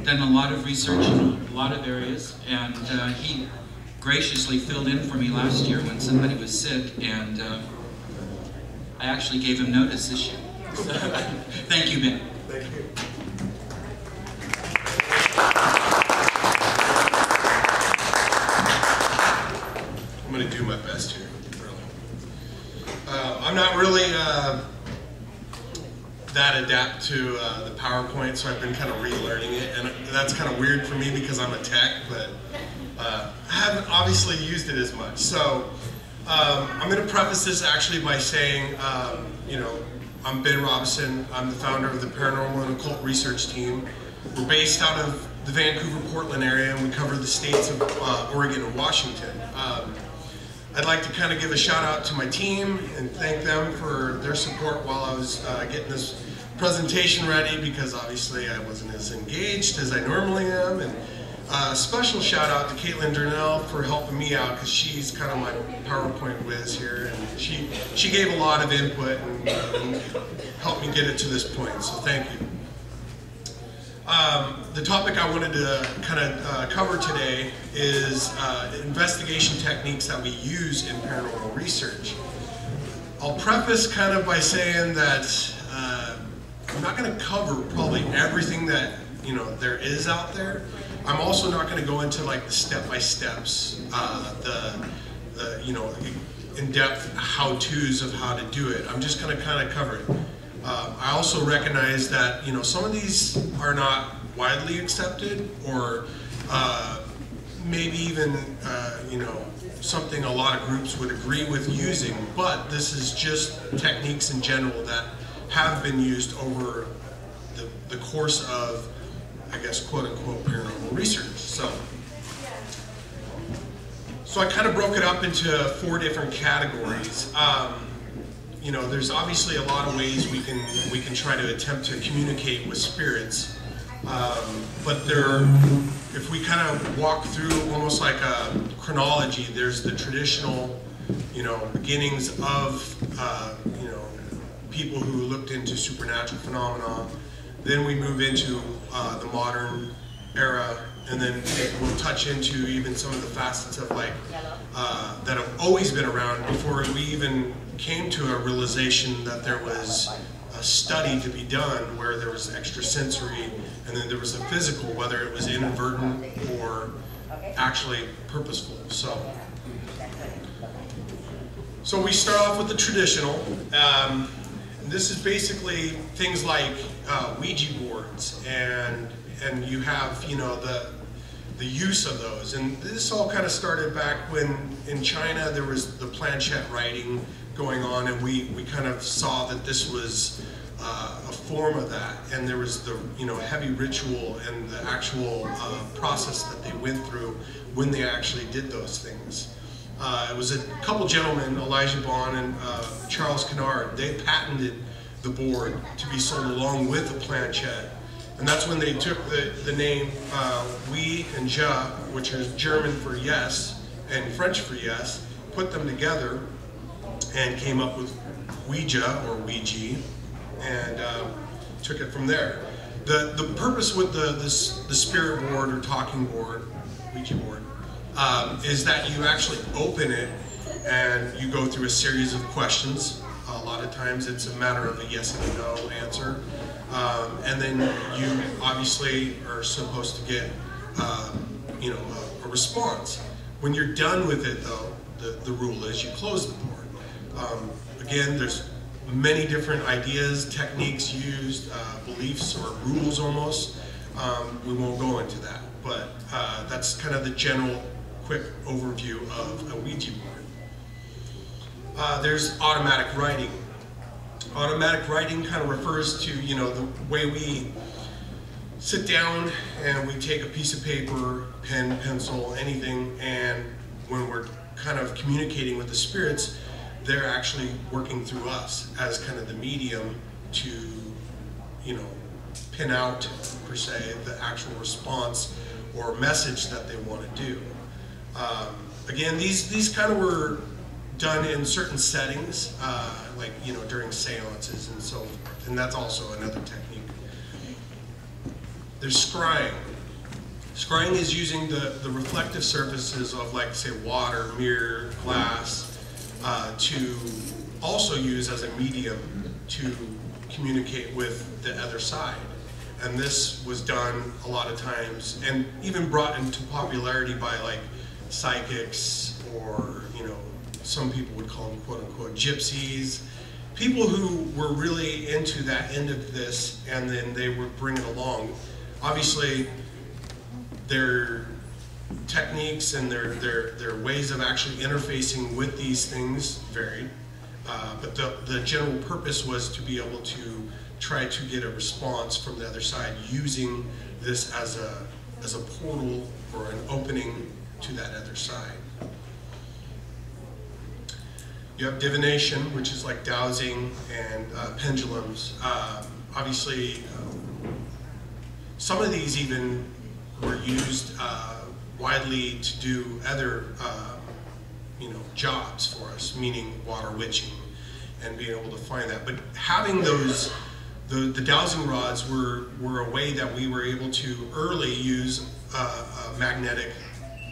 done a lot of research in a lot of areas, and he graciously filled in for me last year when somebody was sick, and I actually gave him notice this year. So, thank you, Ben. Thank you. I'm going to do my best here. I'm not really that adept to the PowerPoint, so I've been kind of relearning it, and that's kind of weird for me because I'm a tech, but I haven't obviously used it as much. So I'm going to preface this actually by saying, you know, I'm Ben Robison. I'm the founder of the Paranormal and Occult Research Team. We're based out of the Vancouver, Portland area, and we cover the states of Oregon and Washington. I'd like to kind of give a shout out to my team and thank them for their support while I was getting this presentation ready, because obviously I wasn't as engaged as I normally am. And a special shout out to Caitlin Durnell for helping me out, because she's kind of my PowerPoint whiz here, and she gave a lot of input and helped me get it to this point, so thank you. The topic I wanted to kind of cover today is investigation techniques that we use in paranormal research. I'll preface kind of by saying that I'm not going to cover probably everything that there is out there. I'm also not going to go into like the step-by-steps, the in-depth how-tos of how to do it. I'm just going to kind of cover it. I also recognize that some of these are not widely accepted, or maybe even something a lot of groups would agree with using, but this is just techniques in general that have been used over the course of, I guess, quote-unquote paranormal research. So I kind of broke it up into 4 different categories. There's obviously a lot of ways we can try to attempt to communicate with spirits, but if we kind of walk through almost like a chronology, there's the traditional, beginnings of people who looked into supernatural phenomena. Then we move into the modern era, and then we'll touch into even some of the facets of like that have always been around before we even came to a realization that there was a study to be done where there was extrasensory, and then there was a physical, whether it was inadvertent or actually purposeful. So we start off with the traditional. This is basically things like Ouija boards, and you have the use of those. And this all kind of started back when in China there was the planchette writing going on, and we kind of saw that this was a form of that, and there was the heavy ritual and the actual process that they went through when they actually did those things. It was a couple gentlemen, Elijah Bond and Charles Kennard. They patented the board to be sold along with the planchette, and that's when they took the name Oui and Ja, which is German for yes and French for yes, put them together and came up with Ouija or Ouija, and took it from there. The purpose with the spirit board or talking board, Ouija board, is that you actually open it and you go through a series of questions. A lot of times it's a matter of a yes and a no answer, and then you obviously are supposed to get a response. When you're done with it though, the rule is you close the board. Again, there's many different ideas, techniques used, beliefs or rules almost. We won't go into that, but that's kind of the general quick overview of a Ouija board. There's automatic writing. Automatic writing kind of refers to the way we sit down and we take a piece of paper, pen, pencil, anything, and when we're kind of communicating with the spirits, they're actually working through us as kind of the medium to, pin out, per se, the actual response or message that they want to do. Again, these kind of were done in certain settings, like, during seances and so forth, and that's also another technique. There's scrying. Scrying is using the reflective surfaces of, like, say, water, mirror, glass, to also use as a medium to communicate with the other side. And this was done a lot of times, and even brought into popularity by, like, psychics, or, you know, some people would call them quote-unquote gypsies. People who were really into that end of this, and then they would bring it along. Obviously, their techniques and their ways of actually interfacing with these things varied, but the general purpose was to be able to try to get a response from the other side using this as a portal or an opening to that other side. You have divination, which is like dowsing, and pendulums. Obviously, some of these even were used widely to do other you know, jobs for us, meaning water witching and being able to find that. But having those, the dowsing rods were a way that we were able to early use a magnetic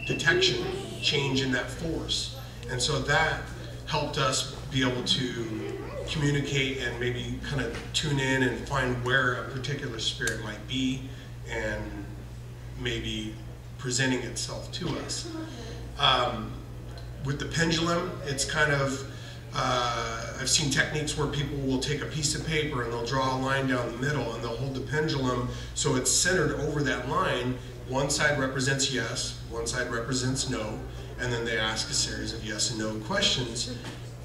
detection, change in that force. And so that helped us be able to communicate and maybe kind of tune in and find where a particular spirit might be, and maybe presenting itself to us. With the pendulum, it's kind of, I've seen techniques where people will take a piece of paper and they'll draw a line down the middle, and they'll hold the pendulum so it's centered over that line. One side represents yes, one side represents no, and then they ask a series of yes and no questions,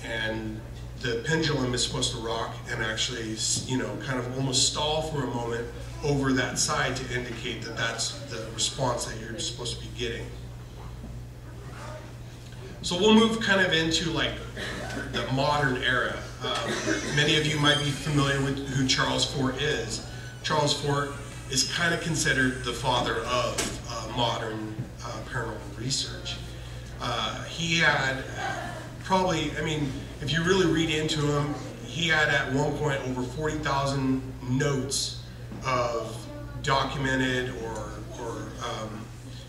and the pendulum is supposed to rock and actually, you know, kind of almost stall for a moment over that side to indicate that that's the response that you're supposed to be getting. So we'll move kind of into, like, the modern era. Many of you might be familiar with who Charles Fort is. Charles Fort is kind of considered the father of modern paranormal research. He had probably, I mean, if you really read into him, he had at one point over 40,000 notes of documented or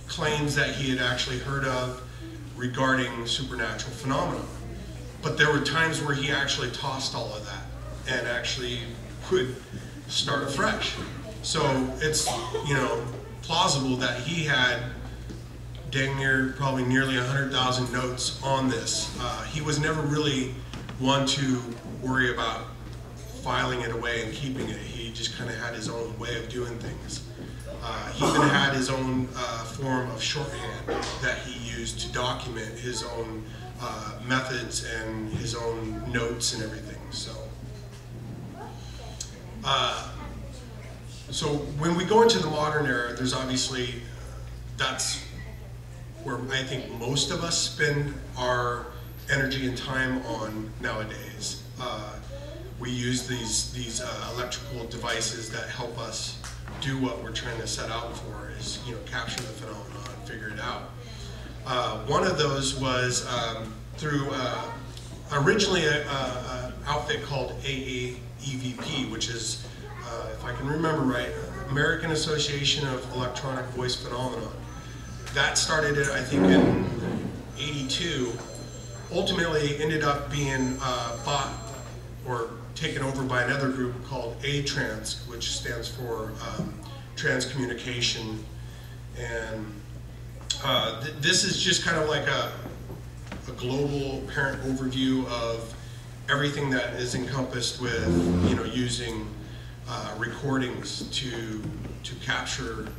claims that he had actually heard of regarding supernatural phenomena. But there were times where he actually tossed all of that and actually would start afresh. So it's, you know, plausible that he had dang near, probably nearly 100,000 notes on this. He was never really one to worry about filing it away and keeping it. He just kind of had his own way of doing things. He even had his own form of shorthand that he used to document his own methods and his own notes and everything. So when we go into the modern era, there's obviously, that's where I think most of us spend our energy and time on nowadays. We use these electrical devices that help us do what we're trying to set out for, is, you know, capture the phenomenon and figure it out. One of those was through originally an outfit called AAEVP, which is, if I can remember right, American Association of Electronic Voice Phenomena. That started, I think, in '82. Ultimately ended up being bought or taken over by another group called A-Trans, which stands for Transcommunication. And this is just kind of like a global parent overview of everything that is encompassed with, you know, using recordings to capture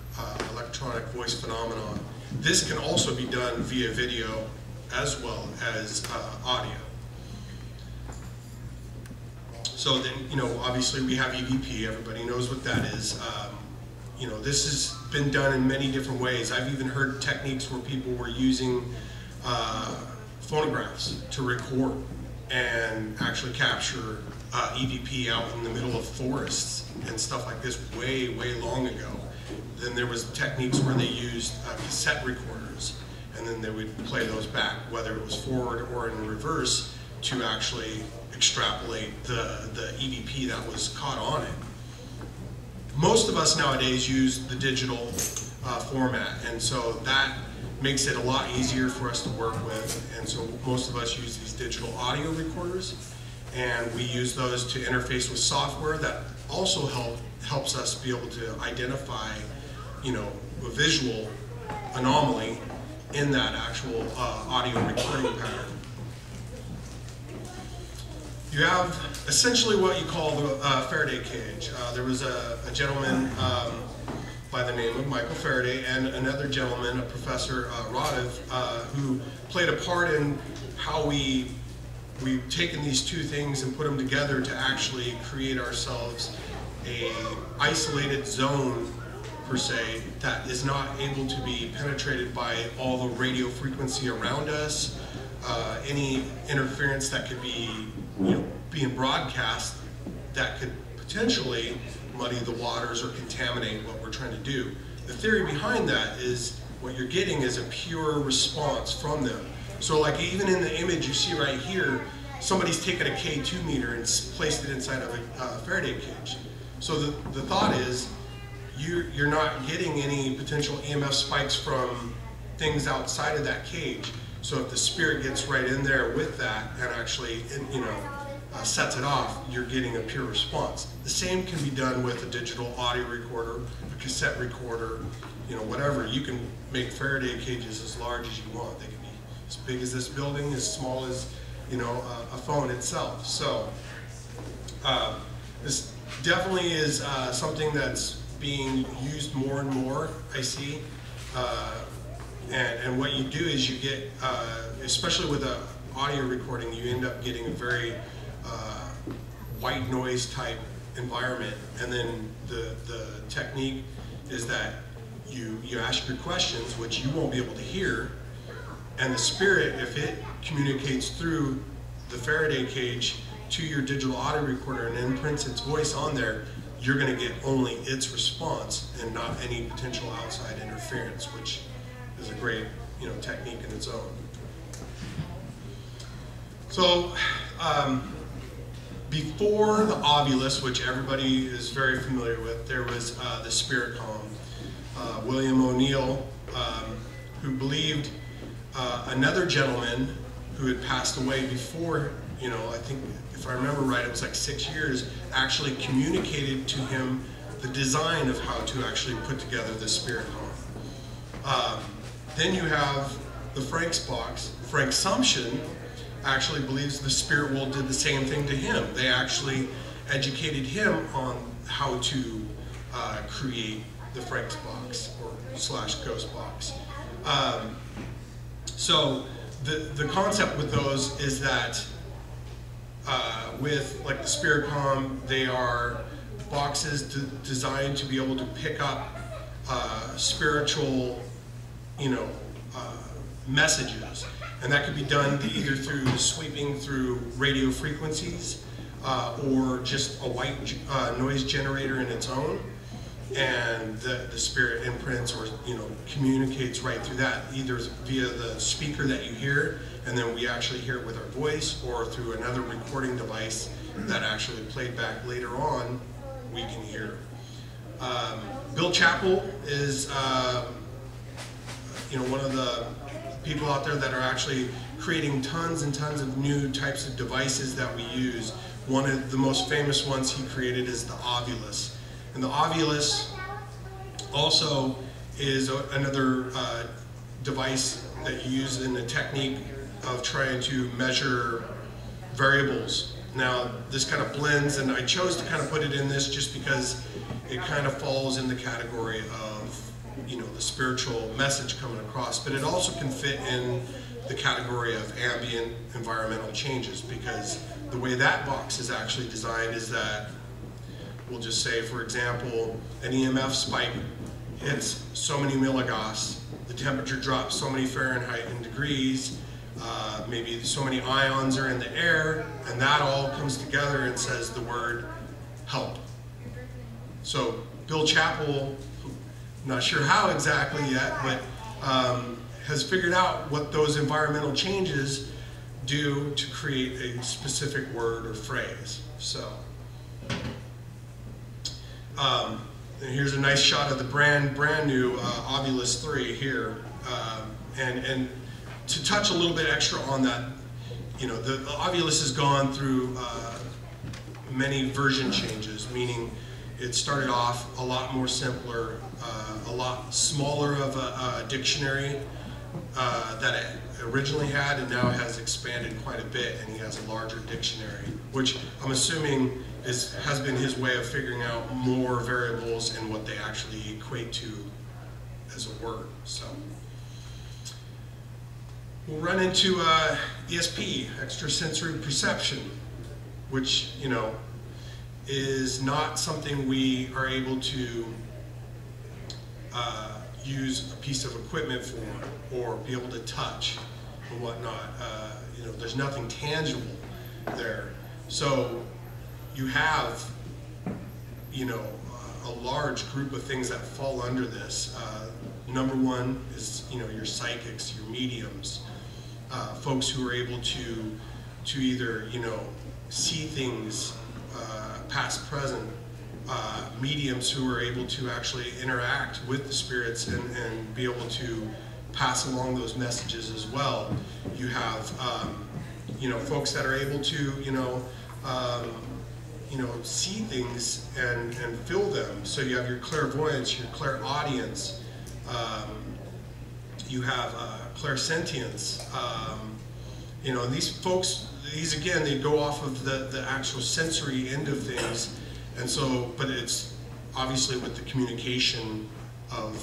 electronic voice phenomena. This can also be done via video as well as audio. So then, you know, obviously we have EVP. Everybody knows what that is. You know, this has been done in many different ways. I've even heard techniques where people were using phonographs to record and actually capture EVP out in the middle of forests and stuff like this way, way long ago. Then there was techniques where they used cassette recorders, and then they would play those back, whether it was forward or in reverse, to actually extrapolate the EVP that was caught on it. Most of us nowadays use the digital format, and so that makes it a lot easier for us to work with. And so most of us use these digital audio recorders, and we use those to interface with software that also helps us be able to identify, you know, a visual anomaly in that actual audio recording pattern. You have essentially what you call the Faraday cage. There was a gentleman by the name of Michael Faraday and another gentleman, a professor, Robison, who played a part in how we've taken these two things and put them together to actually create ourselves a isolated zone, per se, that is not able to be penetrated by all the radio frequency around us, any interference that could be, you know, being broadcast that could potentially muddy the waters or contaminate what we're trying to do. The theory behind that is what you're getting is a pure response from them. So like even in the image you see right here, somebody's taken a K2 meter and placed it inside of a Faraday cage. So the thought is you're not getting any potential EMF spikes from things outside of that cage. So if the spirit gets right in there with that and actually, you know, sets it off, you're getting a pure response. The same can be done with a digital audio recorder, a cassette recorder, you know, whatever. You can make Faraday cages as large as you want. They can be as big as this building, as small as, you know, a phone itself. So this definitely is something that's being used more and more, I see. And what you do is you get, especially with an audio recording, you end up getting a very white noise type environment. And then the technique is that you ask your questions, which you won't be able to hear, and the spirit, if it communicates through the Faraday cage to your digital audio recorder and imprints its voice on there, you're going to get only its response and not any potential outside interference, which is a great, you know, technique in its own. So before the Ovilus, which everybody is very familiar with, there was the spirit column. William O'Neill, who believed another gentleman who had passed away before, you know, I think if I remember right, it was like 6 years, actually communicated to him the design of how to actually put together the spirit column. Then you have the Frank's box. Frank Sumption actually believes the spirit world did the same thing to him. They actually educated him on how to create the Frank's box or / ghost box. So the concept with those is that with like the spirit column, they are boxes designed to be able to pick up spiritual, you know, messages, and that could be done either through sweeping through radio frequencies or just a white noise generator in its own, and the spirit imprints or, you know, communicates right through that, either via the speaker that you hear, and then we actually hear it with our voice, or through another recording device that actually played back later on, we can hear. Bill Chappell is you know, one of the people out there that are actually creating tons and tons of new types of devices that we use. One of the most famous ones he created is the Ovilus. And the Ovilus also is another device that you use in the technique of trying to measure variables. Now, this kind of blends, and I chose to kind of put it in this just because it kind of falls in the category of, you know, the spiritual message coming across, but it also can fit in the category of ambient environmental changes, because the way that box is actually designed is that, we'll just say, for example, an EMF spike hits so many milligauss, the temperature drops so many Fahrenheit in degrees, maybe so many ions are in the air, and that all comes together and says the word help. So Bill Chappell, not sure how exactly yet, but has figured out what those environmental changes do to create a specific word or phrase. So And here's a nice shot of the brand new Ovilus 3 here. And to touch a little bit extra on that, you know, the Ovilus has gone through many version changes, meaning it started off a lot more simpler, a lot smaller of a dictionary that it originally had, and now has expanded quite a bit, and he has a larger dictionary, which I'm assuming has been his way of figuring out more variables and what they actually equate to as a word. So we'll run into ESP, extrasensory perception, which, you know, is not something we are able to use a piece of equipment for or be able to touch and whatnot. You know, there's nothing tangible there. So you have, you know, a large group of things that fall under this. Number one is, you know, your psychics, your mediums, folks who are able to either, you know, see things past, present, mediums who are able to actually interact with the spirits and be able to pass along those messages as well. You have, you know, folks that are able to, you know, see things and feel them. So you have your clairvoyance, your clairaudience, you have clairsentience. You know, these folks, these again, they go off of the actual sensory end of things, and so, but it's obviously with the communication of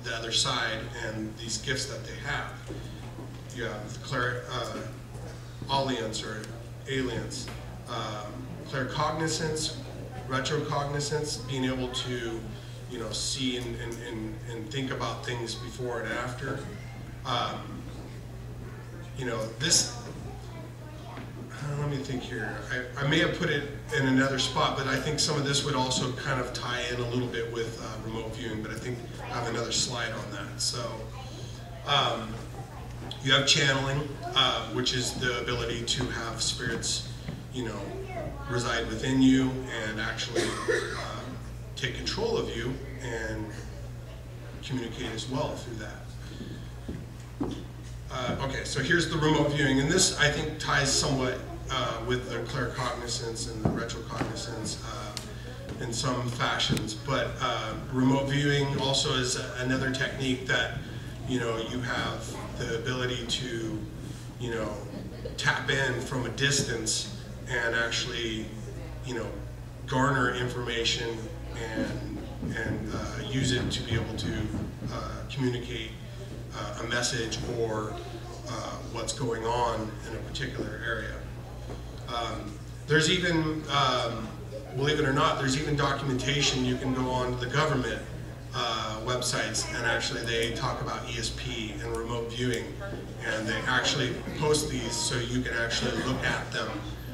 the other side and these gifts that they have. You have the clairaudience or aliens, claircognizance, retrocognizance, being able to, you know, see and think about things before and after. You know, this, let me think here. I may have put it in another spot, but I think some of this would also kind of tie in a little bit with remote viewing, but I think I have another slide on that. So you have channeling, which is the ability to have spirits, you know, reside within you and actually take control of you and communicate as well through that. Okay, so here's the remote viewing, and this I think ties somewhat with the claircognizance and the retrocognizance in some fashions, but remote viewing also is another technique that, you know, you have the ability to, you know, tap in from a distance and actually, you know, garner information and use it to be able to communicate a message or what's going on in a particular area. There's even, believe it or not, there's even documentation. You can go on to the government websites, and actually they talk about ESP and remote viewing, and they actually post these so you can actually look at them.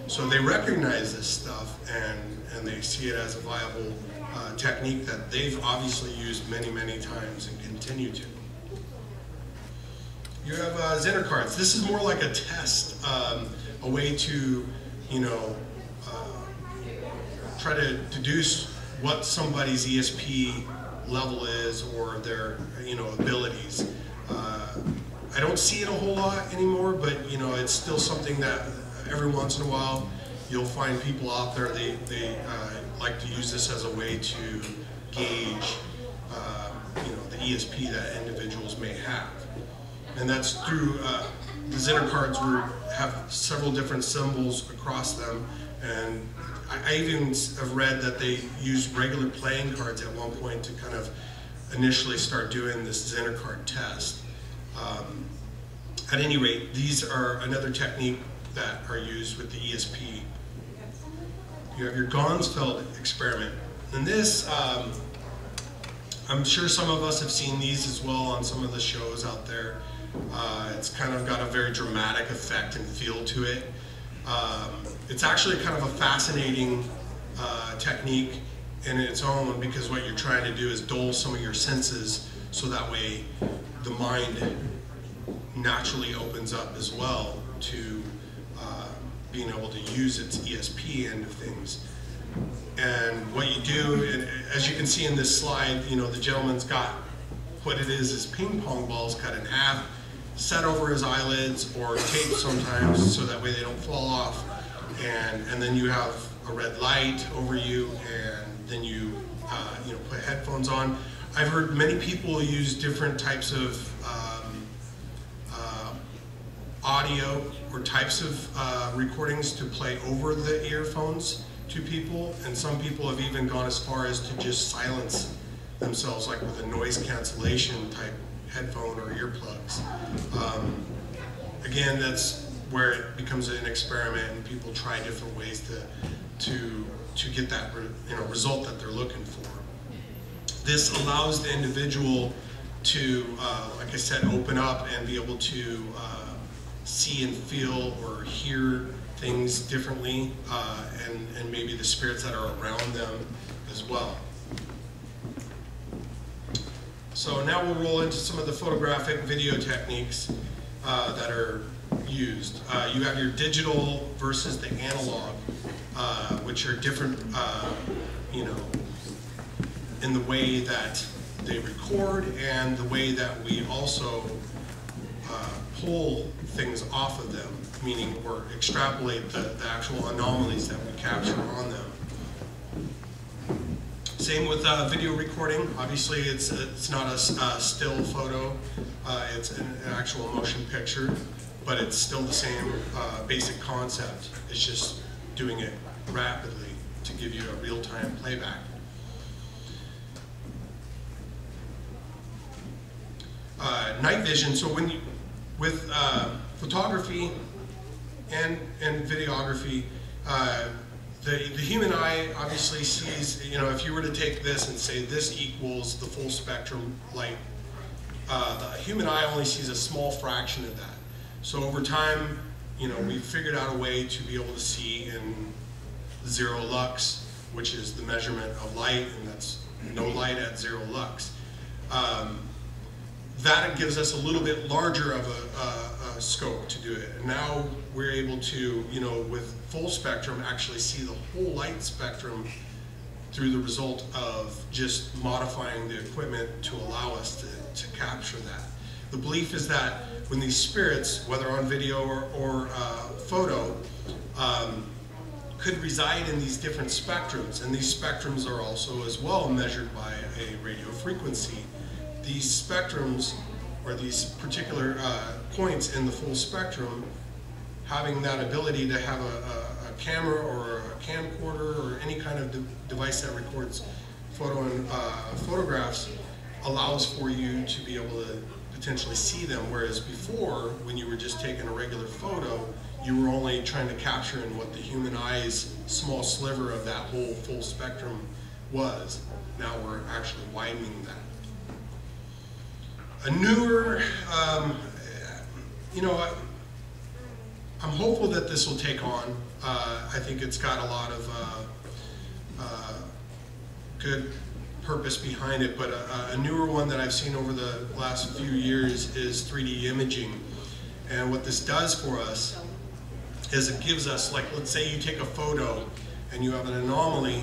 So they recognize this stuff, and they see it as a viable technique that they've obviously used many, many times and continue to. You have Zener cards. This is more like a test, a way to, you know, try to deduce what somebody's ESP level is or their, you know, abilities. I don't see it a whole lot anymore, but, you know, it's still something that every once in a while you'll find people out there, they like to use this as a way to gauge, you know, the ESP that individuals may have. And that's through the Zener cards have several different symbols across them, and I even have read that they used regular playing cards at one point to kind of initially start doing this Zener card test. At any rate, these are another technique that are used with the ESP. You have your Gonsfeld experiment. And this, I'm sure some of us have seen these as well on some of the shows out there. It's kind of got a very dramatic effect and feel to it. It's actually kind of a fascinating technique in its own, because what you're trying to do is dull some of your senses so that way the mind naturally opens up as well to being able to use its ESP end of things. And what you do, and as you can see in this slide, you know, the gentleman's got what it is ping pong balls cut in half, set over his eyelids or taped sometimes so that way they don't fall off. And then you have a red light over you, and then you put headphones on. I've heard many people use different types of audio or types of recordings to play over the earphones to people, and some people have even gone as far as to just silence themselves, like with a noise cancellation type headphone or earplugs. Again, that's where it becomes an experiment, and people try different ways to get that result that they're looking for. This allows the individual to, like I said, open up and be able to see and feel or hear things differently, and maybe the spirits that are around them as well. So now we'll roll into some of the photographic video techniques that are used. You have your digital versus the analog, which are different, in the way that they record and the way that we also pull things off of them, meaning or extrapolate the actual anomalies that we capture on them. Same with video recording. Obviously, it's not a still photo. It's an actual motion picture, but it's still the same basic concept. It's just doing it rapidly to give you a real-time playback. Night vision. So with photography and videography, the human eye obviously sees, if you were to take this and say this equals the full spectrum light, the human eye only sees a small fraction of that. So over time, we've figured out a way to be able to see in 0 lux, which is the measurement of light, and that's no light at 0 lux. That gives us a little bit larger of a scope to do it. And now we're able to, with full spectrum, actually see the whole light spectrum through the result of just modifying the equipment to allow us to capture that. The belief is that when these spirits, whether on video or photo, could reside in these different spectrums, and these spectrums are also as well measured by a radio frequency. These spectrums, or these particular points in the full spectrum, having that ability to have a camera or a camcorder or any kind of device that records photographs allows for you to be able to potentially see them, whereas before, when you were just taking a regular photo, you were only trying to capture in what the human eye's small sliver of that whole full spectrum was. Now we're actually widening that. A newer, I'm hopeful that this will take on. I think it's got a lot of good purpose behind it, but a newer one that I've seen over the last few years is 3D imaging. And what this does for us is it gives us, like, let's say you take a photo and you have an anomaly,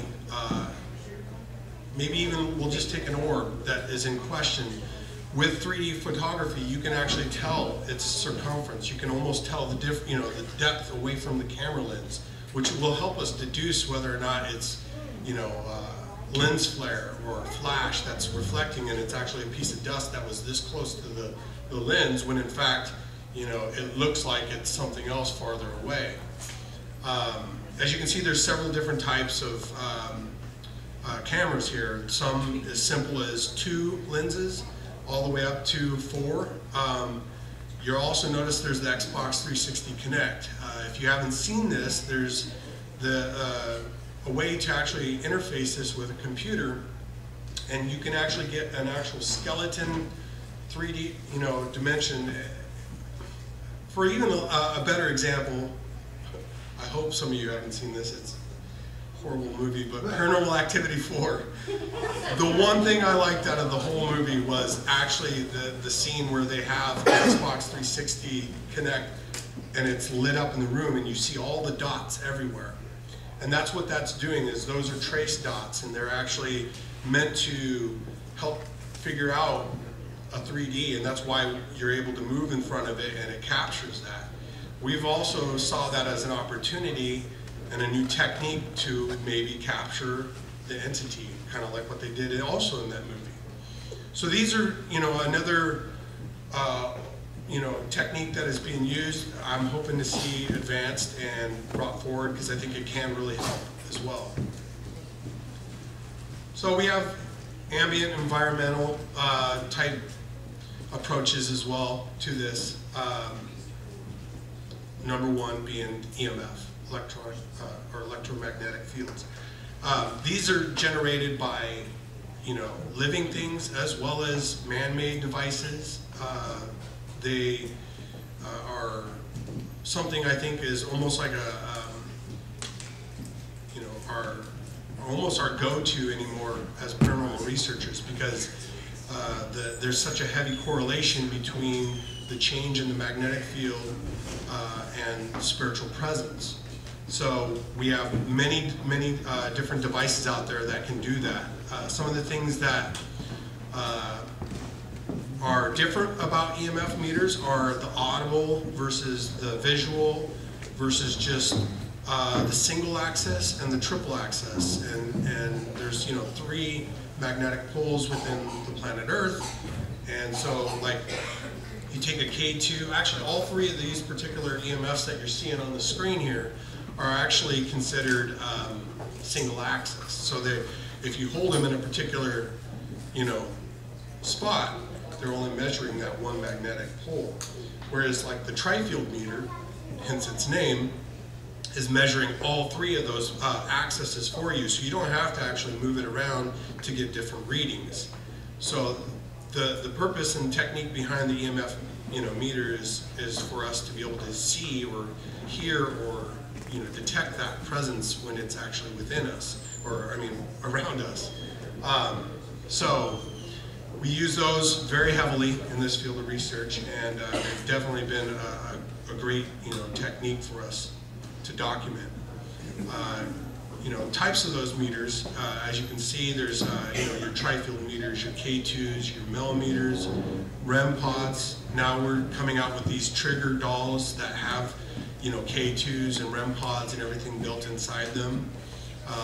maybe even we'll just take an orb that is in question. With 3D photography, you can actually tell its circumference. You can almost tell the the depth away from the camera lens, which will help us deduce whether or not it's, lens flare or flash that's reflecting, and it's actually a piece of dust that was this close to the lens, when in fact, it looks like it's something else farther away. As you can see, there's several different types of cameras here. Some as simple as 2 lenses, all the way up to 4. You'll also notice there's the Xbox 360 Connect. If you haven't seen this, there's a way to actually interface this with a computer, and you can actually get an actual skeleton 3D dimension. For even a better example, I hope some of you haven't seen this, it's a horrible movie, but Paranormal Activity 4. The one thing I liked out of the whole movie was actually the scene where they have Xbox 360 Connect, and it's lit up in the room and you see all the dots everywhere. And that's what that's doing, is those are trace dots, and they're actually meant to help figure out a 3D, and that's why you're able to move in front of it and it captures that. We've also saw that as an opportunity and a new technique to maybe capture the entity, kind of like what they did also in that movie. So these are, another technique that is being used. I'm hoping to see advanced and brought forward, because I think it can really help as well. So we have ambient environmental type approaches as well to this. Number one being EMF, electromagnetic fields. These are generated by living things as well as man-made devices. They are something I think is almost like almost our go-to anymore as paranormal researchers, because there's such a heavy correlation between the change in the magnetic field and spiritual presence. So we have many different devices out there that can do that. Some of the things that are different about EMF meters are the audible versus the visual versus just the single axis and the triple axis. And there's 3 magnetic poles within the planet Earth. And so like you take a K2, actually all 3 of these particular EMFs that you're seeing on the screen here are actually considered single axis. So that if you hold them in a particular spot, they're only measuring that one magnetic pole. Whereas like the tri-field meter, hence its name, is measuring all 3 of those axes for you, so you don't have to actually move it around to get different readings. So the purpose and technique behind the EMF meter is for us to be able to see or hear or detect that presence when it's actually within us, or around us. So we use those very heavily in this field of research, and they've definitely been a great technique for us to document. Types of those meters, as you can see, there's your tri-field meters, your K2s, your millimeters, REM pods. Now we're coming out with these trigger dolls that have K2s and REM pods and everything built inside them.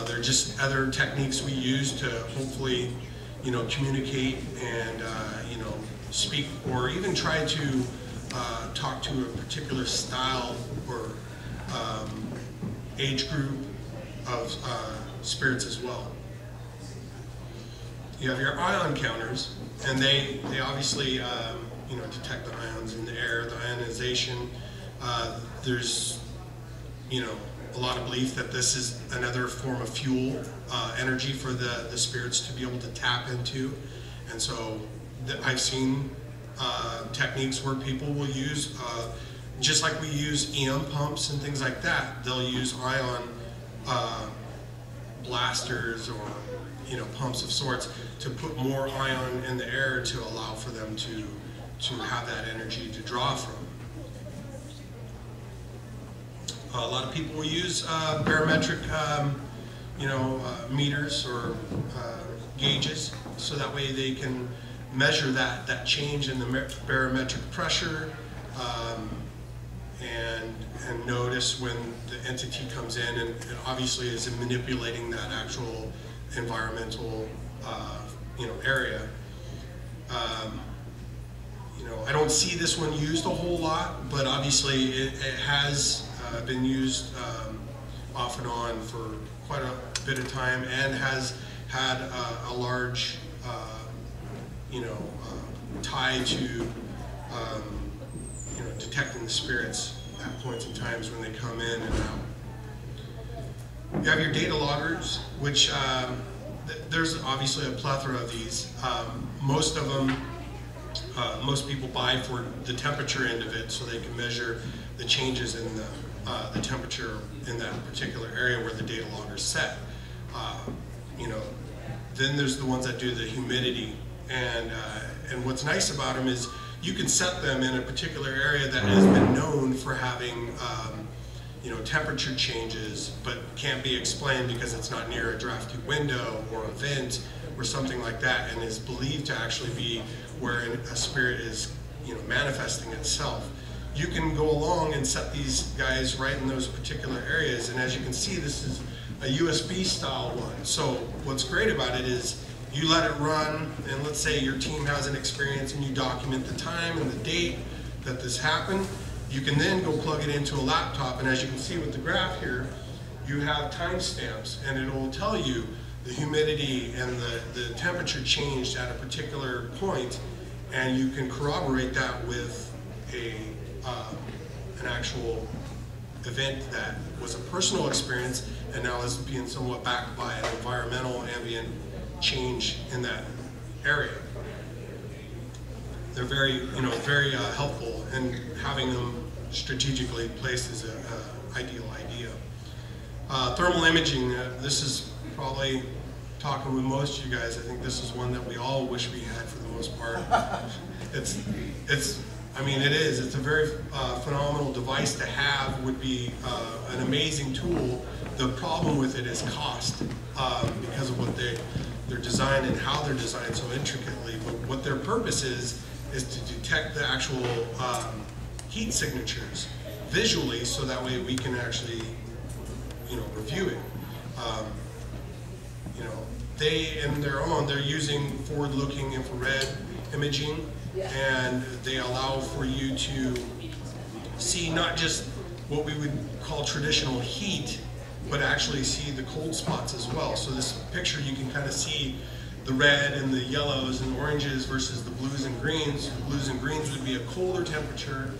They're just other techniques we use to hopefully communicate and speak, or even try to talk to a particular style or age group of spirits as well. You have your ion counters, and they obviously detect the ions in the air, the ionization. There's a lot of belief that this is another form of fuel energy for the spirits to be able to tap into. And so I've seen techniques where people will use, just like we use EM pumps and things like that, they'll use ion blasters or pumps of sorts to put more ion in the air to allow for them to have that energy to draw from. A lot of people will use barometric meters or gauges, so that way they can measure that change in the barometric pressure and notice when the entity comes in, and obviously is manipulating that actual environmental area. I don't see this one used a whole lot, but obviously it has been used off and on for quite a bit of time, and has had a large tie to detecting the spirits at points in times when they come in and out. You have your data loggers, which there's obviously a plethora of these. Most of them, most people buy for the temperature end of it, so they can measure the changes in the temperature in that particular area where the data logger is set. Then there's the ones that do the humidity, and what's nice about them is you can set them in a particular area that has been known for having temperature changes, but can't be explained because it's not near a drafty window or a vent or something like that, and is believed to actually be where a spirit is, manifesting itself. You can go along and set these guys right in those particular areas, and as you can see, this is a USB style one. So what's great about it is you let it run, and let's say your team has an experience and you document the time and the date that this happened. You can then go plug it into a laptop, and as you can see with the graph here, you have timestamps, and it will tell you the humidity and the temperature changed at a particular point, and you can corroborate that with an actual event that was a personal experience and now is being somewhat backed by an environmental ambient change in that area. They're very, very helpful, and having them strategically placed is an ideal idea. Thermal imaging, this is probably, talking with most of you guys, I think this is one that we all wish we had for the most part. It's a very phenomenal device to have, would be an amazing tool. The problem with it is cost, because of what they're designed and how they're designed so intricately. But what their purpose is to detect the actual heat signatures visually, so that way we can actually, review it. They, in their own, they're using forward-looking infrared imaging, and they allow for you to see not just what we would call traditional heat, but actually see the cold spots as well. So this picture, you can kind of see the red and the yellows and oranges versus the blues and greens. The blues and greens would be a colder temperature,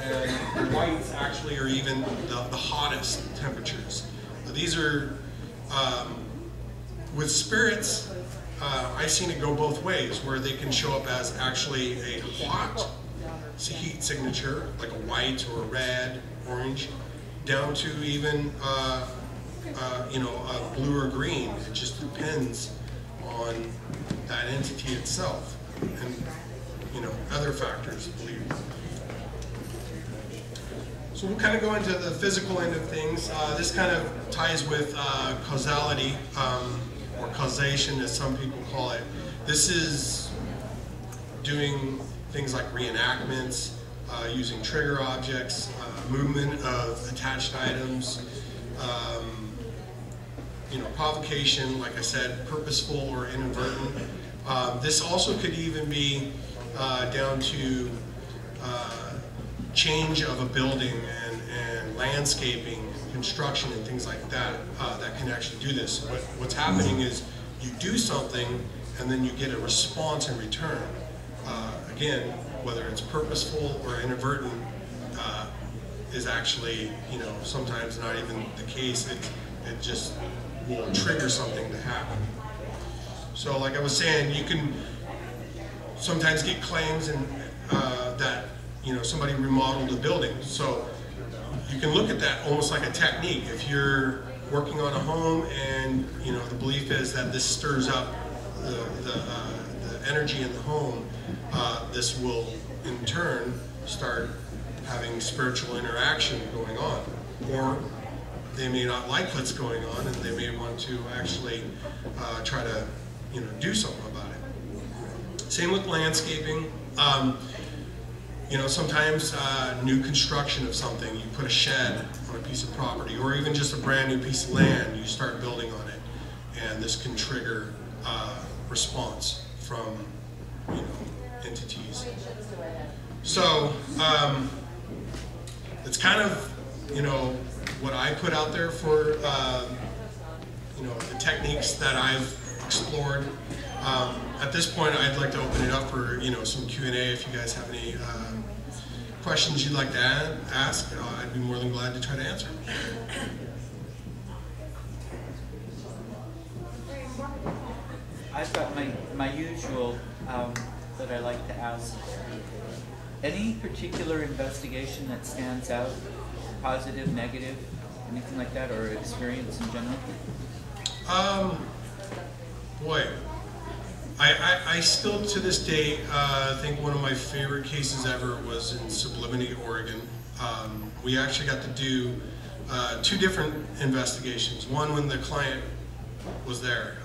and the whites actually are even the hottest temperatures. These are, with spirits, I've seen it go both ways, where they can show up as actually a hot heat signature, like a white or a red, orange, down to even a blue or green. It just depends on that entity itself and other factors, I believe. So we'll kind of go into the physical end of things. This kind of ties with causality, or causation as some people call it. This is doing things like reenactments, using trigger objects, movement of attached items, provocation, like I said, purposeful or inadvertent. This also could even be down to change of a building and landscaping, construction, and things like that, that can actually do this. What's happening is you do something and then you get a response in return. Again, whether it's purposeful or inadvertent, is actually, sometimes not even the case. It just will trigger something to happen. So like I was saying, you can sometimes get claims and that somebody remodeled a building. So you can look at that almost like a technique. If you're working on a home and the belief is that this stirs up the energy in the home, this will in turn start having spiritual interaction going on. Or they may not like what's going on, and they may want to actually try to do something about it. Same with landscaping. Sometimes new construction of something, you put a shed on a piece of property, or even just a brand new piece of land, you start building on it, and this can trigger response from entities. So it's kind of what I put out there for the techniques that I've explored. At this point, I'd like to open it up for some Q&A. If you guys have any questions you'd like to ask, I'd be more than glad to try to answer. I've got my usual that I like to ask. Any particular investigation that stands out, positive, negative, anything like that, or experience in general? Boy, I still, to this day, think one of my favorite cases ever was in Sublimity, Oregon. We actually got to do 2 different investigations. One when the client was there.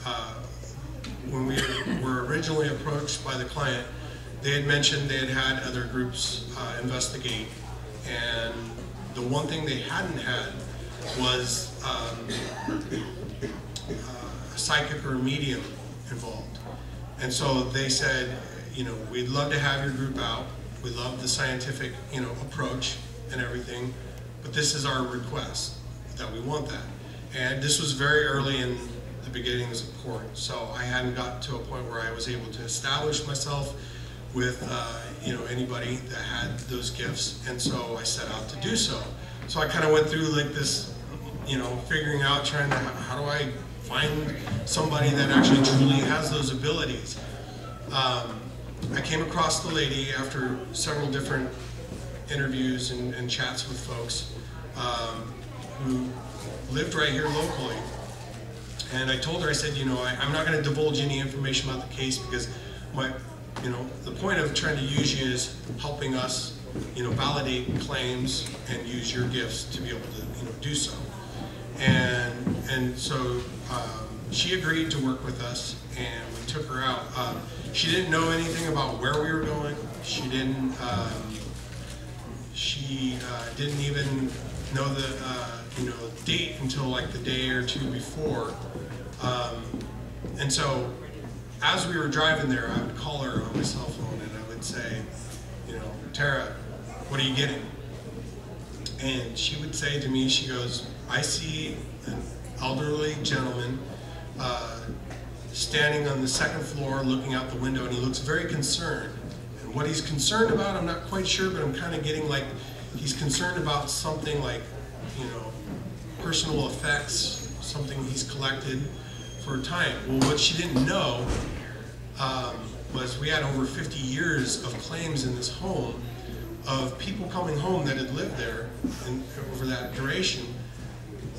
When we were originally approached by the client, they had mentioned they had had other groups investigate, and the one thing they hadn't had was a psychic or a medium involved. And so they said, you know, we'd love to have your group out. We love the scientific, you know, approach and everything, but this is our request, that we want that. And this was very early in the beginnings of court, so I hadn't gotten to a point where I was able to establish myself with you know, anybody that had those gifts, and so I set out to do so. So I kind of went through like this, you know, figuring out, trying to, how do I find somebody that actually truly has those abilities. I came across the lady after several different interviews and chats with folks who lived right here locally. And I told her, I said, you know, I'm not going to divulge any information about the case because you know, the point of trying to use you is helping us, you know, validate claims and use your gifts to be able to, you know, do so. And so she agreed to work with us, and we took her out. She didn't know anything about where we were going. She didn't even know the you know, date until like the day or two before. And so as we were driving there, I would call her on my cell phone and I would say, you know, Tara, what are you getting? And she would say to me, she goes, I see an elderly gentleman standing on the 2nd floor looking out the window, and he looks very concerned. And what he's concerned about, I'm not quite sure, but I'm kind of getting like, he's concerned about something like, you know, personal effects, something he's collected for a time. Well, what she didn't know was we had over 50 years of claims in this home of people coming home that had lived there over that duration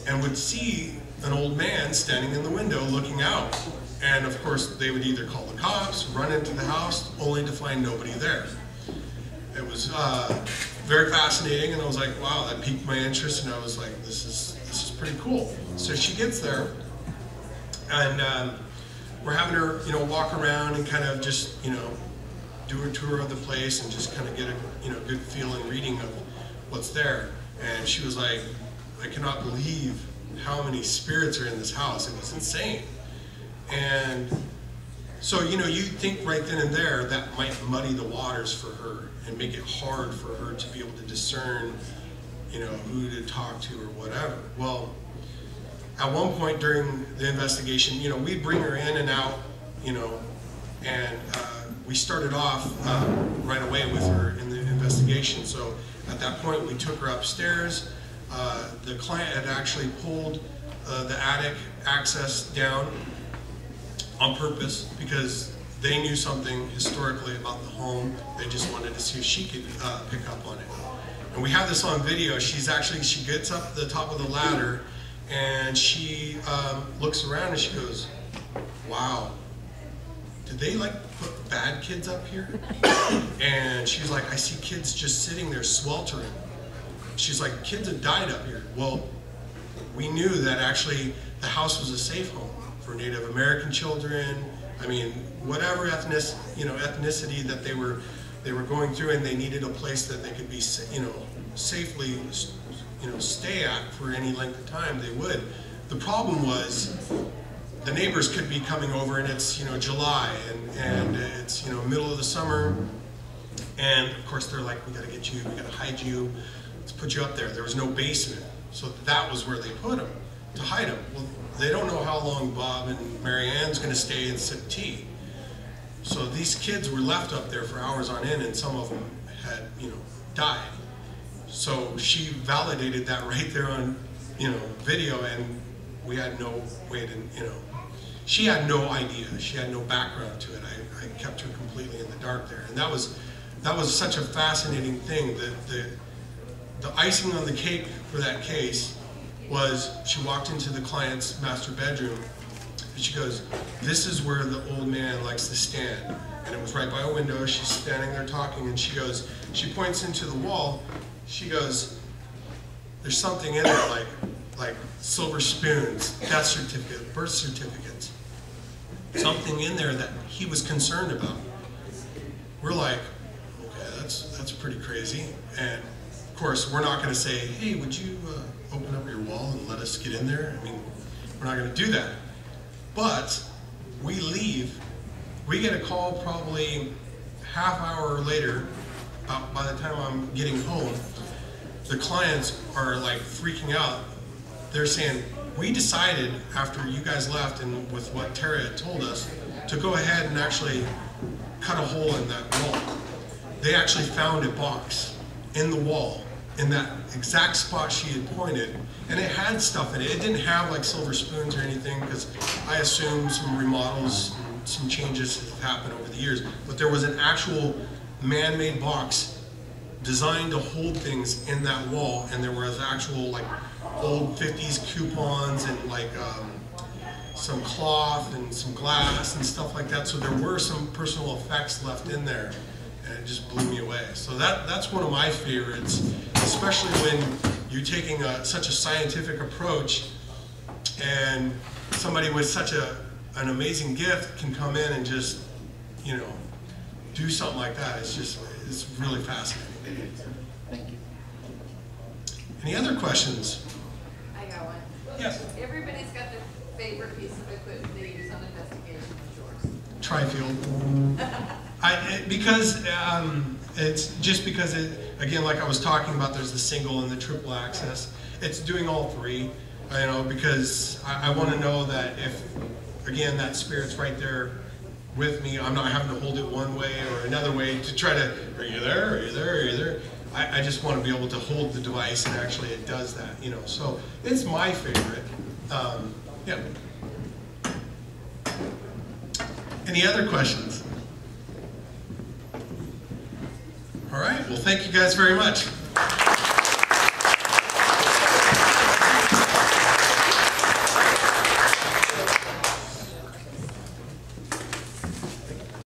and would see an old man standing in the window looking out. And of course, they would either call the cops, run into the house, only to find nobody there. It was very fascinating, and I was like, wow, that piqued my interest, and I was like, this is pretty cool. So she gets there, and we're having her, you know, walk around and kind of just, you know, do a tour of the place and just kind of get a, you know, good feeling reading of what's there. And she was like, I cannot believe how many spirits are in this house. It was insane. And so, you know, you think right then and there that might muddy the waters for her and make it hard for her to be able to discern, you know, who to talk to or whatever. Well, at one point during the investigation, you know, we bring her in and out, you know, and we started off right away with her in the investigation. So at that point, we took her upstairs. The client had actually pulled the attic access down on purpose because they knew something historically about the home. They just wanted to see if she could pick up on it. And we have this on video. She gets up the top of the ladder and she looks around and she goes, wow, did they like put bad kids up here? And she's like, I see kids just sitting there sweltering. She's like, kids have died up here. Well, we knew that actually the house was a safe home for Native American children. I mean, whatever ethnicity that they were going through, and they needed a place that they could be, you know, safely, you know, stay at for any length of time. They would. The problem was the neighbors could be coming over, and it's, you know, July, and it's, you know, middle of the summer, and of course they're like, we got to get you, we got to hide you, let's put you up there. There was no basement, so that was where they put them to hide them. Well, they don't know how long Bob and Mary Ann's going to stay and sip tea. So these kids were left up there for hours on end, and some of them had, you know, died. So she validated that right there on, you know, video, and we had no way to, you know, she had no idea. She had no background to it. I kept her completely in the dark there, and that was such a fascinating thing. The icing on the cake for that case was she walked into the client's master bedroom. But she goes, this is where the old man likes to stand. And it was right by a window. She's standing there talking, and she goes, she points into the wall. She goes, there's something in there, like silver spoons, death certificate, birth certificates. Something in there that he was concerned about. We're like, okay, that's pretty crazy. And of course, we're not going to say, hey, would you open up your wall and let us get in there? I mean, we're not going to do that. But we leave. We get a call probably half hour later. By the time I'm getting home, the clients are like freaking out. They're saying, we decided after you guys left and with what Tara had told us to go ahead and actually cut a hole in that wall. They actually found a box in the wall in that exact spot she had pointed, and it had stuff in it. It didn't have like silver spoons or anything, because I assume some remodels, some changes have happened over the years, but there was an actual man-made box designed to hold things in that wall, and there was actual like old 50s coupons and like some cloth and some glass and stuff like that. So there were some personal effects left in there, and it just blew me away. So that's one of my favorites, especially when you're taking such a scientific approach, and somebody with such an amazing gift can come in and just, you know, do something like that. It's really fascinating. Thank you. Any other questions? I got one. Yes. Everybody's got their favorite piece of equipment they use on investigation. What's yours? Tri-field. It's just because again, like I was talking about, there's the single and the triple access. It's doing all three, you know, because I want to know that if, again, that spirit's right there with me, I'm not having to hold it one way or another way to try to, are you there, are you there, are you there? I just want to be able to hold the device, and actually it does that, you know. So it's my favorite. Yeah. Any other questions? All right, well, thank you guys very much.